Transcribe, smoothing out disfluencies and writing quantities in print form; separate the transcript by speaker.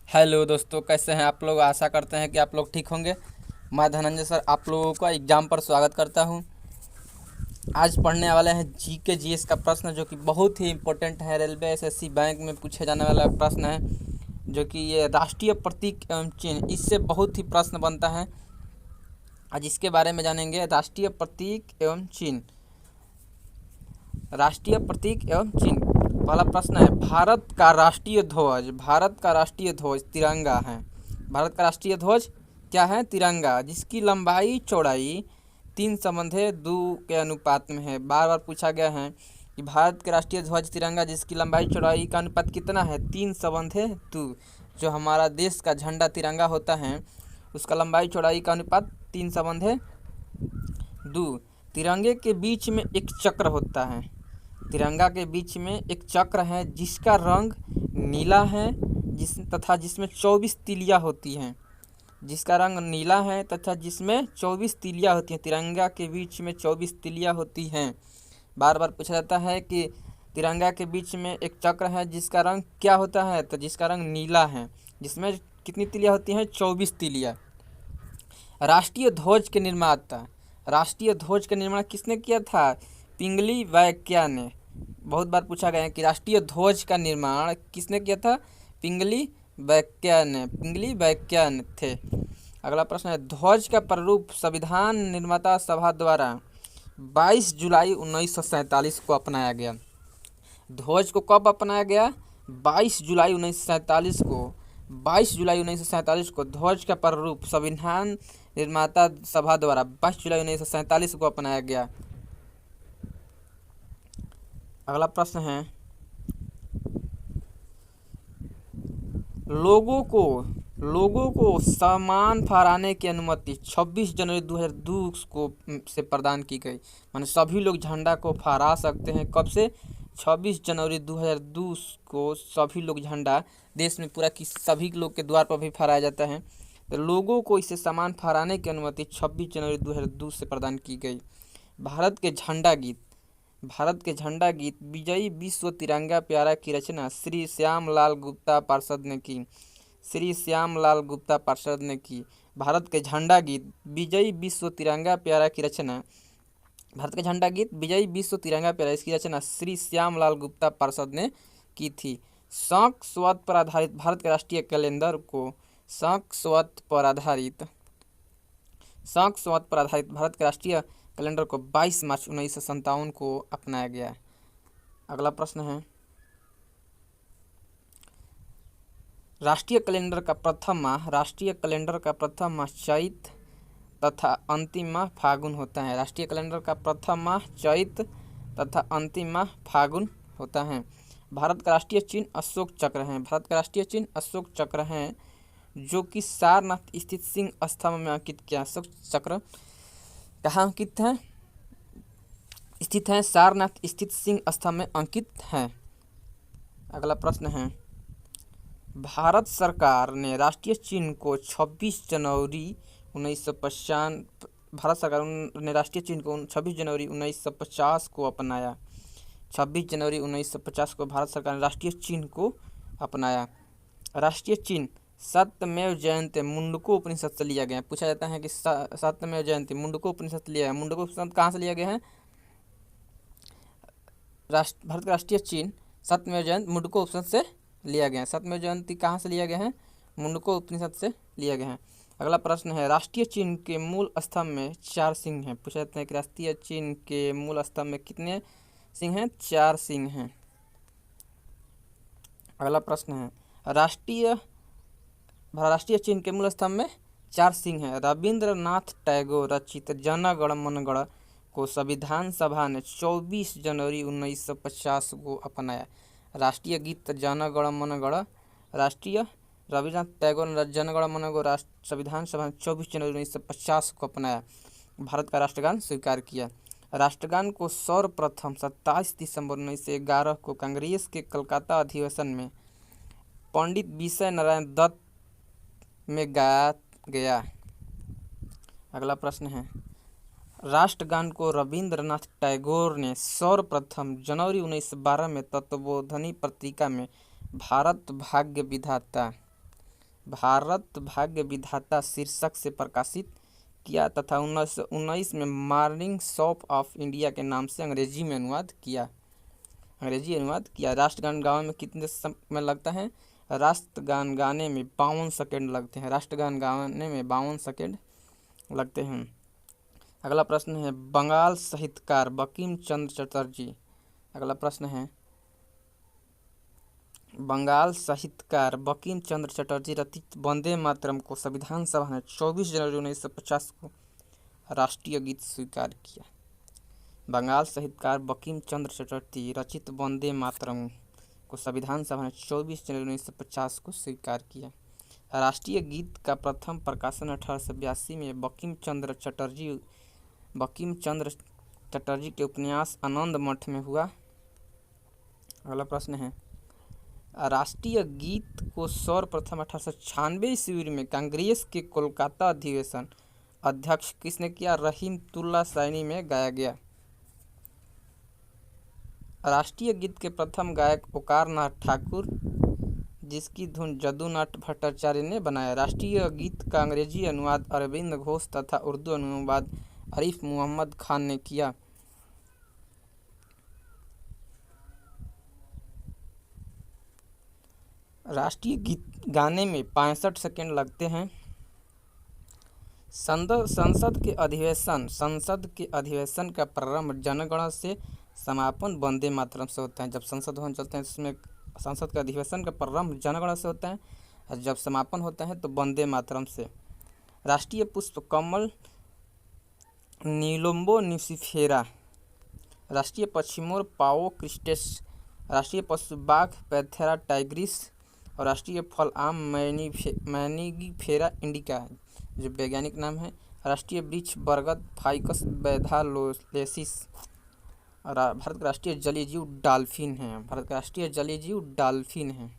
Speaker 1: Hello दोस्तों, कैसे हैं आप लोग। आशा करते हैं कि आप लोग ठीक होंगे। मैं धनंजय सर आप लोगों का एग्ज़ाम पर स्वागत करता हूं। आज पढ़ने वाले हैं जीके जीएस का प्रश्न, जो कि बहुत ही इम्पोर्टेंट है। रेलवे एसएससी बैंक में पूछे जाने वाला प्रश्न है, जो कि ये राष्ट्रीय प्रतीक एवं चिन्ह, इससे बहुत ही प्रश्न बनता है। आज इसके बारे में जानेंगे। राष्ट्रीय प्रतीक एवं चिन्ह। राष्ट्रीय प्रतीक एवं चिन्ह। पहला प्रश्न है, भारत का राष्ट्रीय ध्वज। भारत का राष्ट्रीय ध्वज तिरंगा है। भारत का राष्ट्रीय ध्वज क्या है? तिरंगा, जिसकी लंबाई चौड़ाई 3:2 के अनुपात में है। बार बार पूछा गया है कि भारत के राष्ट्रीय ध्वज तिरंगा, जिसकी लंबाई चौड़ाई का अनुपात कितना है? 3:2। जो हमारा देश का झंडा तिरंगा होता है, उसका लंबाई चौड़ाई का अनुपात 3:2। तिरंगे के बीच में एक चक्र होता है। तिरंगा के बीच में एक चक्र है जिसका रंग नीला है, जिसमें 24 तिलियाँ होती हैं। जिसका रंग नीला है तथा जिसमें 24 तिलियाँ होती हैं। तिरंगा के बीच में 24 तिलियाँ होती हैं। बार बार पूछा जाता है कि तिरंगा के बीच में एक चक्र है जिसका रंग क्या होता है, तो जिसका रंग नीला है, जिसमें कितनी तिलियाँ होती हैं? 24 तिलियाँ। राष्ट्रीय ध्वज के निर्माता। राष्ट्रीय ध्वज का निर्माण किसने किया था? पिंगली वैक्या ने। बहुत बार पूछा गया है कि राष्ट्रीय ध्वज का निर्माण किसने किया था? पिंगली वैक्या ने। पिंगली वैक्या थे। अगला प्रश्न है, ध्वज का प्रारूप संविधान निर्माता सभा द्वारा 22 जुलाई 1947 को अपनाया गया। ध्वज को कब अपनाया गया? 22 जुलाई 1947 को। 22 जुलाई 1947 को ध्वज का प्रारूप संविधान निर्माता सभा द्वारा 22 जुलाई 1947 को अपनाया गया। अगला प्रश्न है, लोगों को सामान फहराने की अनुमति 26 जनवरी 2002 को से प्रदान की गई। माने सभी लोग झंडा को फहरा सकते हैं। कब से? 26 जनवरी 2002 को सभी लोग झंडा देश में पूरा की सभी लोग के द्वार पर भी फहराया जाता है। तो लोगों को इसे सामान फहराने की अनुमति 26 जनवरी 2002 से प्रदान की गई। भारत के झंडा गीत। भारत के झंडा गीत विजयी विश्व तिरंगा प्यारा की रचना श्री श्यामलाल गुप्ता पार्षद ने की। श्री श्यामलाल गुप्ता पार्षद ने की। भारत के झंडा गीत विजयी विश्व तिरंगा प्यारा की रचना। भारत का झंडा गीत विजयी विश्व तिरंगा प्यारा, इसकी रचना श्री श्यामलाल गुप्ता पार्षद ने की थी। शक स्वत पर आधारित भारत के राष्ट्रीय कैलेंडर को शक स्वत पर आधारित भारत के राष्ट्रीय कैलेंडर को 22 मार्च 1957 को अपनाया गया। अगला प्रश्न है, राष्ट्रीय कैलेंडर का प्रथम माह चैत तथा अंतिम माह फागुन होता है। राष्ट्रीय कैलेंडर का प्रथम माह चैत तथा अंतिम माह फागुन होता है। भारत का राष्ट्रीय चिन्ह अशोक चक्र है। भारत का राष्ट्रीय चिन्ह अशोक चक्र है, जो कि सारनाथ स्थित सिंह स्तंभ में अंकित किया। अशोक चक्र कहाँ अंकित है? स्थित है सारनाथ स्थित सिंह स्तंभ में अंकित है। अगला प्रश्न है, भारत सरकार ने राष्ट्रीय चिन्ह को 26 जनवरी 1950 भारत सरकार ने राष्ट्रीय चिन्ह को 26 जनवरी 1950 को अपनाया। 26 जनवरी 1950 को भारत सरकार ने राष्ट्रीय चिन्ह को अपनाया। राष्ट्रीय चिन्ह सत्यमेव जयते मुंडको उपनिषद से लिया गया है। पूछा जाता है कि सत्यमेव जयते मुंडको उपनिषद से लिया है। मुंडको उपनिषद कहाँ से लिया गया है? भारत का राष्ट्रीय चिन्ह सत्यमेव जयते मुंडको उपनिषद से लिया गया है। सत्यमेव जयंती कहाँ से लिया गया है? मुंडको उपनिषद से लिया गया है। अगला प्रश्न है, राष्ट्रीय चिन्ह के मूल स्तंभ में 4 सिंह हैं। पूछा जाता है कि राष्ट्रीय चिन्ह के मूल स्तंभ में कितने सिंह हैं? 4 सिंह हैं। अगला प्रश्न है, राष्ट्रीय चिन्ह के मूल स्तंभ में 4 सिंह हैं। रविंद्रनाथ टैगोर रचित जन गण मन गण को संविधान सभा ने 24 जनवरी 1950 को अपनाया। राष्ट्रीय गीत जन गण मन गण राष्ट्रीय रविंद्रनाथ टैगोर ने जन गण मन को संविधान सभा ने 24 जनवरी 1950 को अपनाया। भारत का राष्ट्रगान स्वीकार किया। राष्ट्रगान को सर्वप्रथम 27 दिसंबर 1911 को कांग्रेस के कलकत्ता अधिवेशन में पंडित विजय नारायण दत्त में गाया गया। अगला प्रश्न है, राष्ट्रगान को रविंद्रनाथ टैगोर ने सर्वप्रथम जनवरी 1912 में तत्वबोधनी पत्रिका में भारत भाग्य विधाता भारत भाग्य विधाता शीर्षक से प्रकाशित किया तथा 1919 में मॉर्निंग शॉप ऑफ इंडिया के नाम से अंग्रेजी में अनुवाद किया। राष्ट्रगान गाने में कितने समय लगता है? राष्ट्रगान गाने में 52 सेकेंड लगते हैं। राष्ट्रगान गाने में 52 सेकेंड लगते हैं। अगला प्रश्न है बंगाल साहित्यकार बंकिम चंद्र चटर्जी। अगला प्रश्न है बंगाल साहित्यकार बंकिम चंद्र चटर्जी रचित वंदे मातरम को संविधान सभा ने 24 जनवरी 1950 को राष्ट्रीय गीत स्वीकार किया। बंगाल साहित्यकार बंकिम चंद्र चटर्जी रचित वंदे मातरम को संविधान सभा ने 24 जनवरी 1950 को स्वीकार किया। राष्ट्रीय गीत का प्रथम प्रकाशन 1882 में बंकिम चंद्र चटर्जी के उपन्यास आनंद मठ में हुआ। अगला प्रश्न है राष्ट्रीय गीत को सर्वप्रथम 1896 ईस्वी में कांग्रेस के कोलकाता अधिवेशन अध्यक्ष किसने किया? रहीमतुल्लाह सैनी में गाया गया। राष्ट्रीय गीत के प्रथम गायक ओंकारनाथ ठाकुर, जिसकी धुन जदुनाथ भट्टाचार्य ने बनाया। राष्ट्रीय गीत का अंग्रेजी अनुवाद अरविंद घोष तथा उर्दू अनुवाद आरिफ मोहम्मद खान ने किया। राष्ट्रीय गीत गाने में 65 सेकेंड लगते हैं। संसद के अधिवेशन का प्रारंभ जनगण से समापन वंदे मातरम से होता है। जब संसद भवन चलते हैं उसमें संसद का अधिवेशन का प्रारंभ जनगण से होता है और जब समापन होता है तो वंदे मातरम से। राष्ट्रीय पुष्प कमल नीलोम्बो न्यूसिफेरा। राष्ट्रीय पक्षी मोर पाओ क्रिस्टेस। राष्ट्रीय पशु बाघ पैंथेरा टाइग्रिस और राष्ट्रीय फल आम मैनिगीफेरा इंडिका है जो वैज्ञानिक नाम है। राष्ट्रीय वृक्ष बरगद फाइकस बैधालोलेसिस। भारत का राष्ट्रीय जलीय जीव डॉल्फिन है।